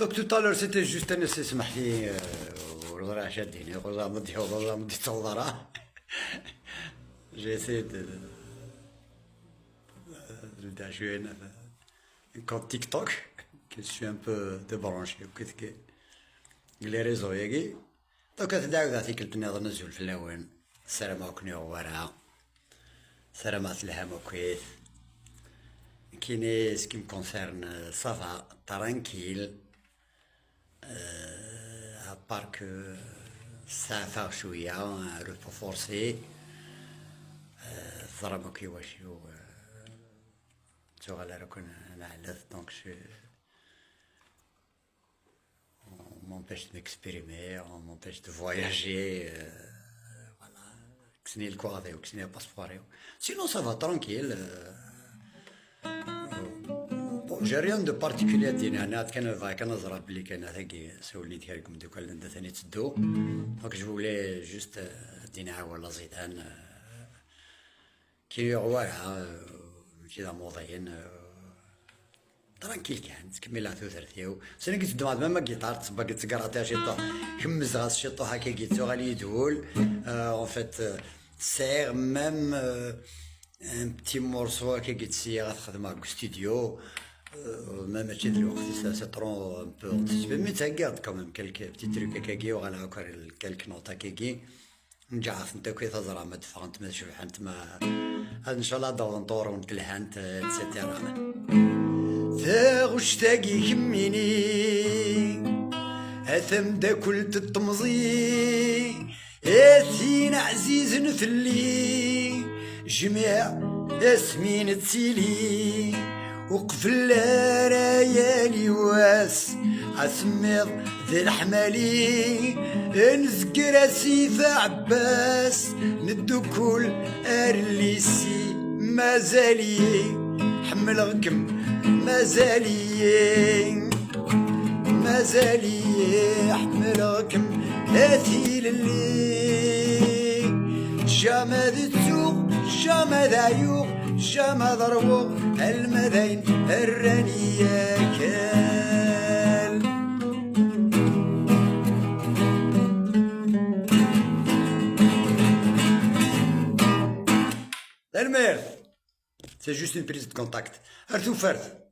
Donc tout à l'heure c'était juste un essai سمح لي وراه شاديني وراه مدي وراه مدي وراه. J'ai essayé de jouer un compte TikTok que je suis un peu débranché وكذا les réseaux ياكي دوكا تدعو ذاتي كنت ناظر نزول في اللون السلام عليكم يا ورا سلامات الهام وكويت كيني سكي مكونسيرن صافا ترانكيل ابار كو سافا شوية روبو فورسي ضربو كي واشيو تغالى راكون نعلث دونك شو on m'empêche de m'exprimer, on m'empêche de voyager, voilà. كسني الكواضي وكسني الباسبوري. Sinon ça va tranquille. Bon, j'ai rien de particulier ديني انا كان نزرع بلي كان هاكي سولي ديالكم دوكا لندا ثاني تسدو دونك جو فولي جوست دينا ولا زيدان كي غوايا ماشي ذا موضعين ترانكيل كان تكمل على ثلاثيو سنة قلت دماد ما جيتار تبقى تقراتها شي طو كمز غاس شي طو هكا قلتو غالي يدول en fait سير ميم ان بتي مورسو هكا قلت سي غتخدم هاك ستوديو ما ماشي دلوقتي سي طرون ان بو انتيسيبي مي تاكارد كوميم كالك بتي تروك هكاكي وغالا هكا كالك نوط هكاكي نجعف انت كي تزرع ما دفع انت ما تشوف انت ما ان شاء الله دور نطور ونتلهانت اتسيتيرا ثاغشتاقي كميني اثم دا كل تطمزي اثين عزيز نثلي جميع اسمين تسيلي وقفل رايالي واس عسميض ذي الحمالي نذكر سيف عباس ندو كل ارليسي مازالي حمل غكم مازالي احملكم اثيل اللي جامد تسوق جامد عيوق جامد ضربوق المذين الرانية كال المير c'est juste une prise de contact. Arthur Fert.